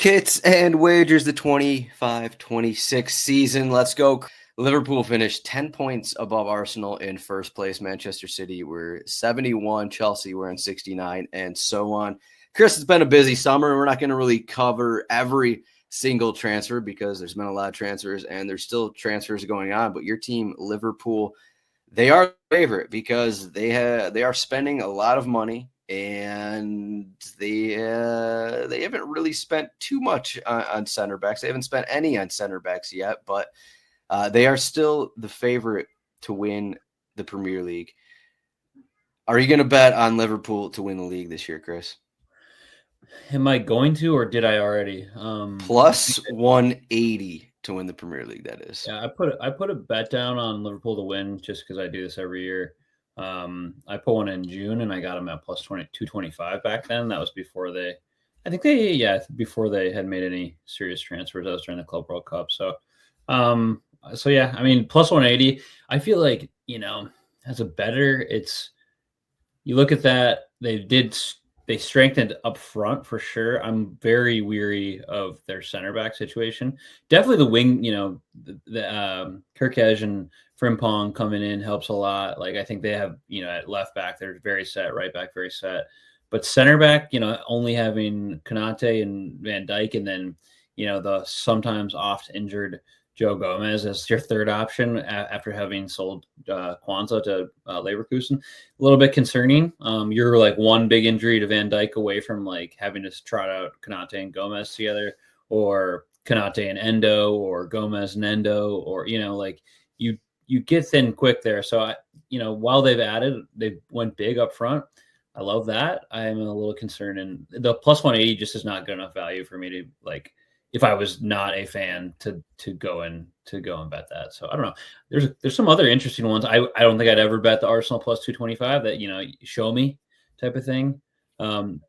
Kits and wagers, the 25-26 season. Let's go. Liverpool finished 10 points above Arsenal in first place. Manchester City were 71. Chelsea were in 69, and so on. Chris, it's been a busy summer. We're not going to really cover every single transfer because there's been a lot of transfers and there's still transfers going on. But your team, Liverpool, they are the favorite because they are spending a lot of money. And they haven't really spent too much on center backs. They haven't spent any on center backs yet, but they are still the favorite to win the Premier League. Are you going to bet on Liverpool to win the league this year, Chris? Am I going to, or did I already? Plus 180 to win the Premier League, that is. Yeah, I put a bet down on Liverpool to win just because I do this every year. I put one in June and I got them at plus 225 back then. That was before before they had made any serious transfers. That was during the Club World Cup. So yeah, I mean, plus 180, I feel like, as a bettor, you look at that, they strengthened up front for sure. I'm very weary of their center back situation. Definitely the wing, the Kirkej and Frimpong coming in helps a lot. Like, I think they have, at left back, they're very set, right back, very set. But center back, only having Konate and Van Dijk, and then, the sometimes oft injured Joe Gomez as your third option after having sold Kwanzaa to Leverkusen. A little bit concerning. You're like one big injury to Van Dijk away from like having to trot out Konate and Gomez together, or Konate and Endo, or Gomez and Endo, or you get thin quick there. So while they went big up front. I love that. I am a little concerned, and the plus 180 just is not good enough value for me to like. If I was not a fan to go and bet that. So I don't know. There's some other interesting ones. I don't think I'd ever bet the Arsenal plus 225 that, show me type of thing.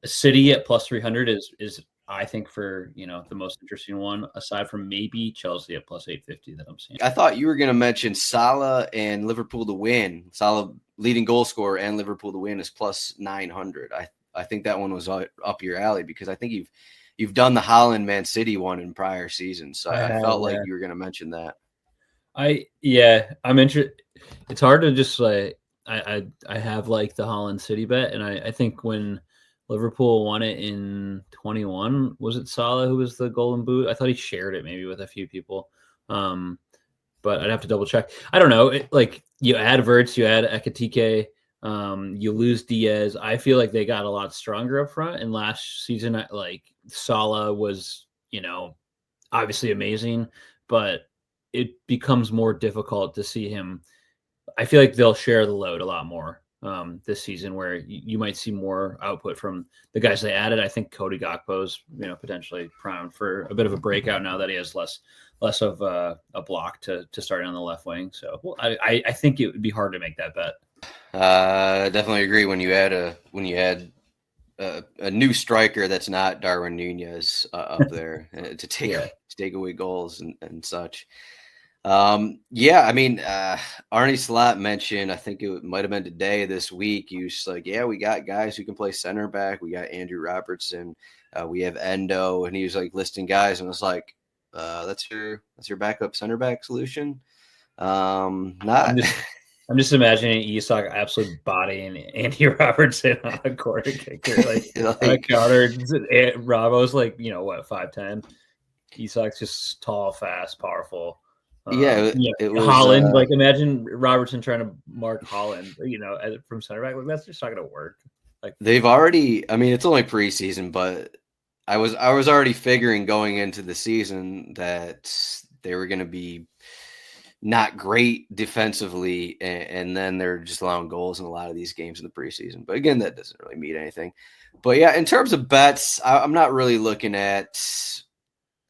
City at plus 300 is I think for, the most interesting one, aside from maybe Chelsea at plus 850 that I'm seeing. I thought you were going to mention Salah and Liverpool to win. Salah leading goal scorer and Liverpool to win is plus 900. I think that one was up your alley because I think you've done the Haaland Man City one in prior seasons. So I felt like you were going to mention that. I'm interested. It's hard to just like, I have like the Haaland City bet. And I think when Liverpool won it in 21, was it Salah who was the golden boot? I thought he shared it maybe with a few people. But I'd have to double check. I don't know. You add Verts, you add Ekitike, you lose Diaz. I feel like they got a lot stronger up front. And last season, like Salah was, obviously amazing, but it becomes more difficult to see him. I feel like they'll share the load a lot more this season, where you might see more output from the guys they added. I think Cody Gakpo's, potentially primed for a bit of a breakout now that he has less of a block to start on the left wing. So I think it would be hard to make that bet. I definitely agree when you add a new striker that's not Darwin Nunez up there to take away goals and such. I mean, Arne Slot mentioned, I think it might have been today, this week, he was like, we got guys who can play center back. We got Andrew Robertson. We have Endo, and he was like listing guys, and I was like, that's your backup center back solution. Not. I'm just imagining Isak absolutely bodying Andy Robertson on a corner kicker, like a counter. Rabo's like 5'10". Isak's just tall, fast, powerful. It was Haaland. Like, imagine Robertson trying to mark Haaland, from center back. Like, that's just not going to work. Like, they've already. I mean, it's only preseason, but I was already figuring going into the season that they were going to be not great defensively, and then they're just allowing goals in a lot of these games in the preseason. But again, that doesn't really mean anything. But yeah, in terms of bets, I'm not really looking at.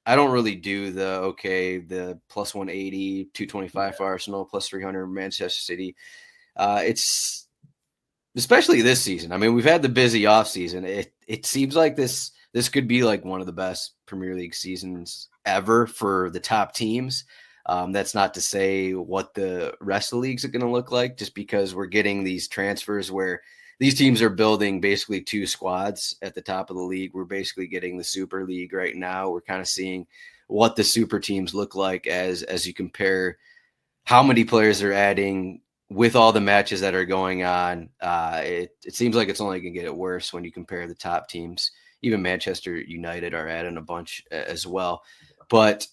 I don't really do the plus 180, 225 for Arsenal, plus 300 Manchester City. It's especially this season. I mean, we've had the busy off season. It seems like this could be like one of the best Premier League seasons ever for the top teams. That's not to say what the rest of the leagues are going to look like, just because we're getting these transfers where these teams are building basically two squads at the top of the league. We're basically getting the Super League right now. We're kind of seeing what the super teams look like as you compare how many players they're adding with all the matches that are going on. It seems like it's only going to get worse when you compare the top teams. Even Manchester United are adding a bunch as well. But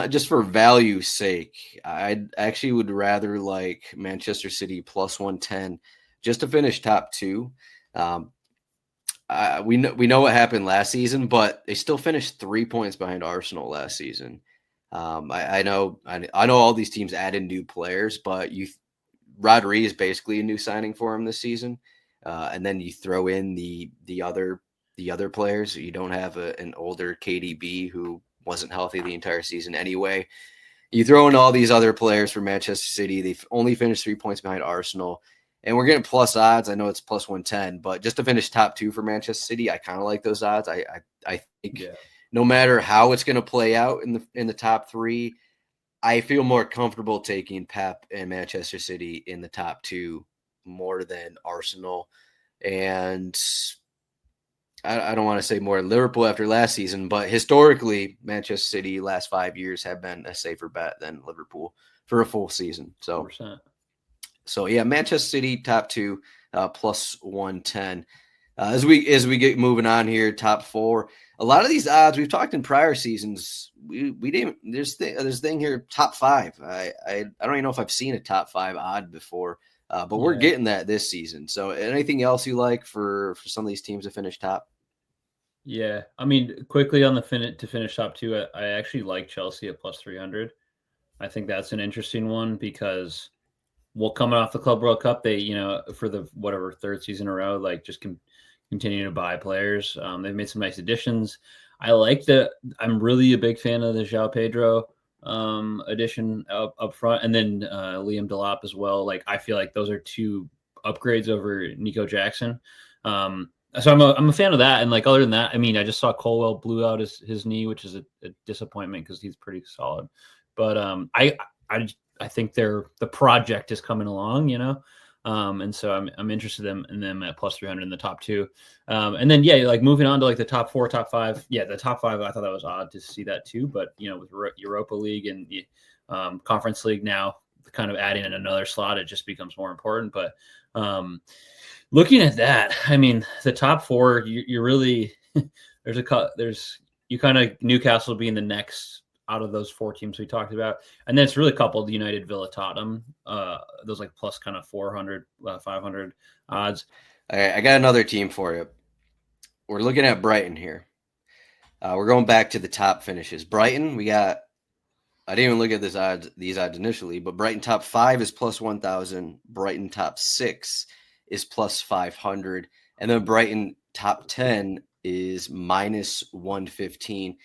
just for value's sake, I actually would rather like Manchester City plus 110 just to finish top two. We know what happened last season, but they still finished 3 points behind Arsenal last season. I know all these teams added new players, but Rodri is basically a new signing for him this season, and then you throw in the other players. You don't have an older KDB who wasn't healthy the entire season anyway. You throw in all these other players for Manchester City. They've only finished 3 points behind Arsenal. And we're getting plus odds. I know it's plus 110, but just to finish top two for Manchester City, I kind of like those odds. I think no matter how it's going to play out in the top three, I feel more comfortable taking Pep and Manchester City in the top two more than Arsenal. And I don't want to say more than Liverpool after last season, but historically, Manchester City last 5 years have been a safer bet than Liverpool for a full season. So 100%. So yeah, Manchester City top two, plus 110. As we get moving on here, top four. A lot of these odds we've talked in prior seasons. We didn't. There's thing here top five. I don't even know if I've seen a top five odd before, but we're getting that this season. So anything else you like for some of these teams to finish top? Yeah, I mean, quickly on the to finish top two, I actually like Chelsea at plus 300. I think that's an interesting one because. Well, coming off the Club World Cup, they, for the third season in a row, like just continue to buy players. They've made some nice additions. I'm really a big fan of the João Pedro addition up front, and then Liam Delap as well. Like I feel like those are two upgrades over Nico Jackson. So I'm a fan of that. And like other than that, I mean, I just saw Colwell blew out his knee, which is a disappointment because he's pretty solid. But I think the project is coming along, and so I'm interested in them at plus 300 in the top two. And then, like moving on to like the top four, top five. Yeah, the top five, I thought that was odd to see that too. But, with Europa League and the Conference League now kind of adding in another slot, it just becomes more important. But looking at that, I mean, the top four, you're really there's you kind of Newcastle being the next out of those four teams we talked about. And then it's really coupled United, Villa, Tottenham, those like plus kind of 400, 500 odds. All right, I got another team for you. We're looking at Brighton here. We're going back to the top finishes. Brighton, I didn't even look at these odds initially, but Brighton top 5 is plus 1,000. Brighton top 6 is plus 500. And then Brighton top 10 is minus 115.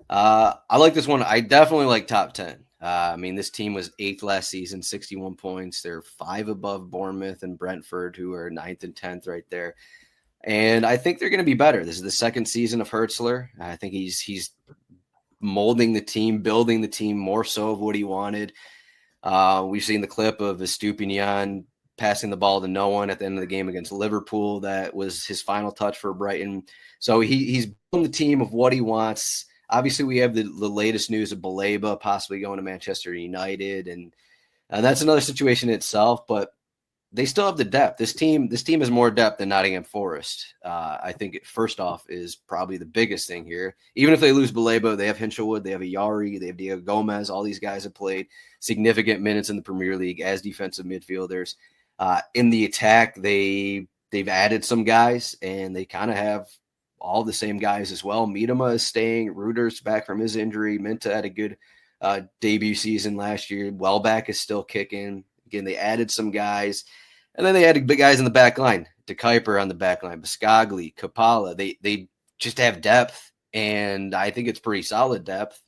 I like this one. I definitely like top 10. I mean, this team was 8th last season, 61 points. They're 5 above Bournemouth and Brentford, who are 9th and 10th right there. And I think they're going to be better. This is the second season of Hertzler. I think he's molding the team, building the team more so of what he wanted. We've seen the clip of Estupinian passing the ball to no one at the end of the game against Liverpool. That was his final touch for Brighton. So he's building the team of what he wants. Obviously, we have the latest news of Baleba possibly going to Manchester United, and that's another situation in itself. But they still have the depth. This team has more depth than Nottingham Forest. I think first off is probably the biggest thing here. Even if they lose Baleba, they have Hinchelwood, they have Ayari, they have Diego Gomez. All these guys have played significant minutes in the Premier League as defensive midfielders. In the attack, they've added some guys, and they kind of have all the same guys as well. Miedema is staying. Reuter's back from his injury. Minta had a good debut season last year. Welbeck is still kicking. Again, they added some guys. And then they added big guys in the back line. De Kuiper on the back line. Biscagli, Kapala. They just have depth, and I think it's pretty solid depth.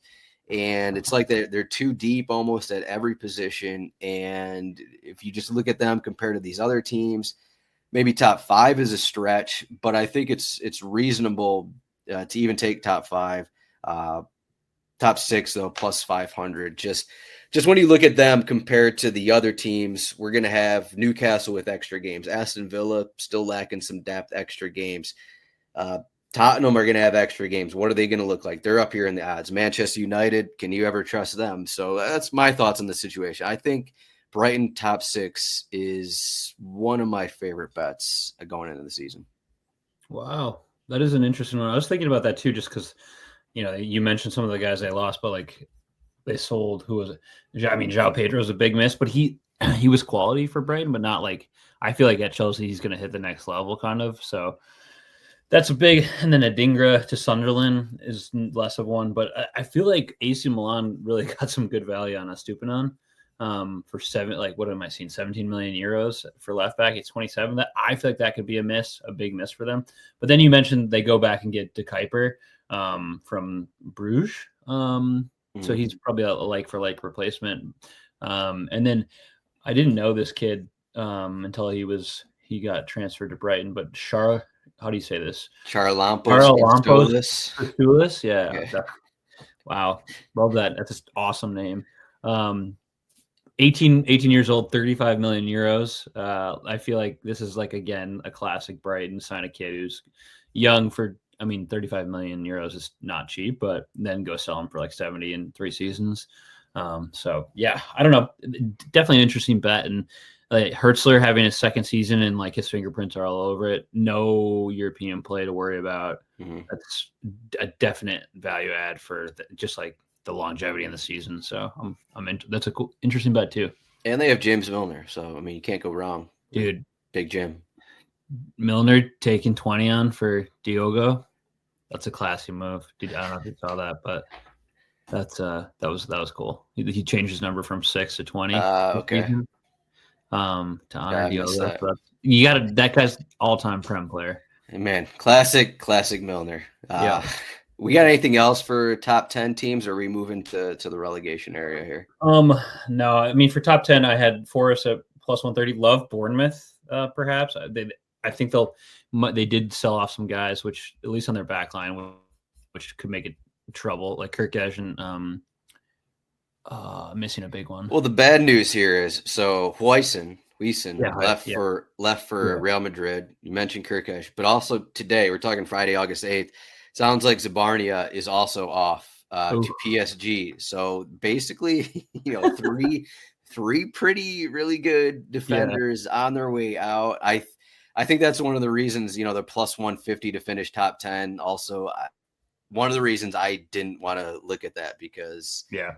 And it's like they're too deep almost at every position. And if you just look at them compared to these other teams, maybe top 5 is a stretch, but I think it's reasonable to even take top 5. Top 6 though, plus 500. Just just when you look at them compared to the other teams, we're going to have Newcastle with extra games. Aston Villa still lacking some depth, extra games. Tottenham are going to have extra games. What are they going to look like? They're up here in the odds. Manchester United, can you ever trust them? So that's my thoughts on the situation. I think Brighton top 6 is one of my favorite bets going into the season. Wow. That is an interesting one. I was thinking about that too, just because, you mentioned some of the guys they lost, but like they sold, who was it? I mean, João Pedro was a big miss, but he was quality for Brighton, but not like, I feel like at Chelsea, he's going to hit the next level kind of. So that's a big, and then Adingra to Sunderland is less of one, but I feel like AC Milan really got some good value on Estupiñán for what am I seeing? 17 million euros for left back. It's 27. That I feel like that could be a big miss for them. But then you mentioned they go back and get De Kuyper from Bruges. So he's probably a like for like replacement. And then I didn't know this kid until he got transferred to Brighton, but how do you say this? Charalampos. Yeah. Okay. Wow. Love that. That's an awesome name. 18 years old, 35 million euros. I feel like this is like, again, a classic Brighton, sign a kid who's young 35 million euros is not cheap, but then go sell him for like 70 in 3 seasons. So yeah, I don't know. Definitely an interesting bet. And Hertzler having his second season and like his fingerprints are all over it. No European play to worry about. That's a definite value add for just like the longevity in the season. So that's a cool, interesting bet too. And they have James Milner. So, I mean, you can't go wrong. Dude. Big Jim. Milner taking 20 on for Diogo. That's a classy move. Dude, I don't know if you saw that, but that was cool. He changed his number from 6 to 20. Okay. Season. To honor Diogo. You got that guy's all-time Prem player. Man, classic Milner. Yeah. We got anything else for top 10 teams, or are we moving to the relegation area here? No. I mean, for top 10, I had Forest at plus 130. Love Bournemouth, perhaps. I think they did sell off some guys, which at least on their back line, which could make it trouble, like Kirkesh and missing a big one. Well, the bad news here is Huijsen left for Real Madrid. You mentioned Kirkesh, but also today, we're talking Friday, August 8th. Sounds like Zabarnia is also off to PSG. So basically, three pretty really good defenders on their way out. I think that's one of the reasons, they're plus 150 to finish top 10. Also, one of the reasons I didn't want to look at that because that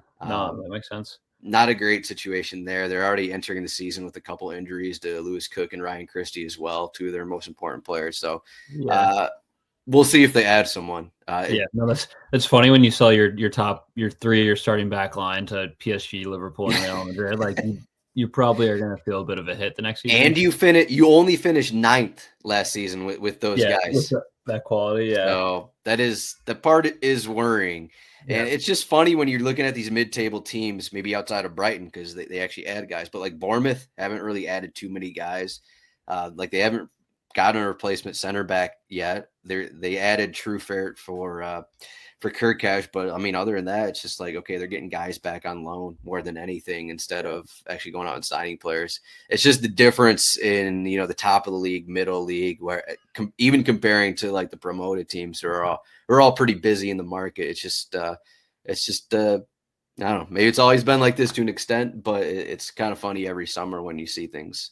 makes sense. Not a great situation there. They're already entering the season with a couple injuries to Lewis Cook and Ryan Christie as well, 2 of their most important players. So we'll see if they add someone. That's funny when you sell your 3 of your starting back line to PSG, Liverpool, and Real Madrid. Like you probably are going to feel a bit of a hit the next season. And you only finished 9th last season with those guys. With that quality, So the part is worrying. And it's just funny when you're looking at these mid-table teams, maybe outside of Brighton, because they actually add guys. But like Bournemouth haven't really added too many guys. Like they haven't gotten a replacement center back yet. They added Truffert for Kirkesh, but I mean, other than that, it's just like, okay, they're getting guys back on loan more than anything instead of actually going out and signing players. It's just the difference in, the top of the league, middle league, where even comparing to like the promoted teams who are all pretty busy in the market. It's just I don't know, maybe it's always been like this to an extent, but it's kind of funny every summer when you see things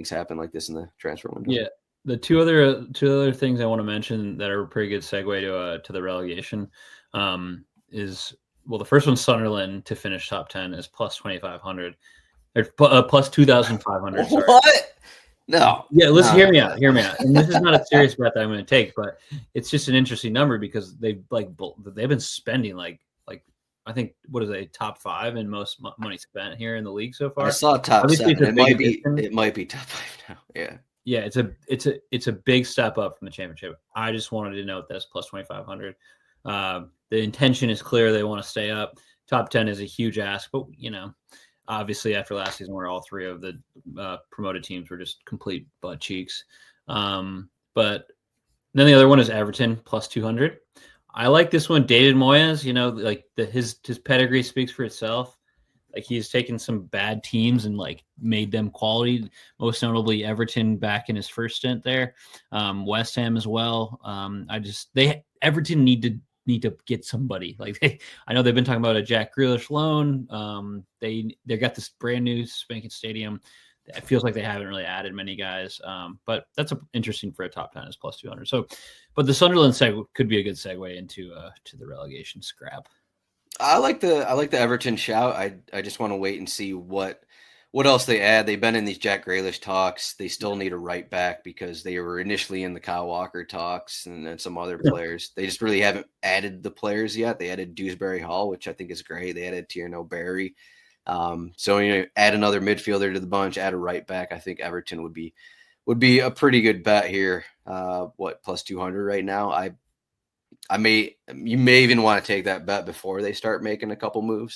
happen like this in the transfer window. Yeah. The two other things I want to mention that are a pretty good segue to the relegation is, well, the first one's Sunderland to finish top 10 is plus 2,500 or plus 2,500. What? No. Yeah, hear me out. And this is not a serious bet that I'm going to take, but it's just an interesting number because they've been spending like I think top 5 in most money spent here in the league so far. I saw top Obviously 7. It might be top 5 now. Yeah. Yeah, it's a big step up from the championship. I just wanted to note that's plus 2,500. The intention is clear; they want to stay up. Top 10 is a huge ask, but obviously after last season, where all 3 of the promoted teams were just complete butt cheeks. But then the other one is Everton plus 200. I like this one, David Moyes. His pedigree speaks for itself. Like he's taken some bad teams and like made them quality. Most notably Everton back in his first stint there, West Ham as well. Everton need to get somebody like I know they've been talking about a Jack Grealish loan. They got this brand new spanking stadium. It feels like they haven't really added many guys, but that's interesting for a top 10 is plus 200. So, but the Sunderland could be a good segue into to the relegation scrap. I like the Everton shout. I just want to wait and see what else they add. They've been in these Jack Grealish talks. They still need a right back because they were initially in the Kyle Walker talks and then some other players. They just really haven't added the players yet. They added Dewsbury Hall, which I think is great. They added Tierno Barry. So add another midfielder to the bunch, add a right back. I think Everton would be a pretty good bet here. Plus 200 right now. You may even want to take that bet before they start making a couple moves.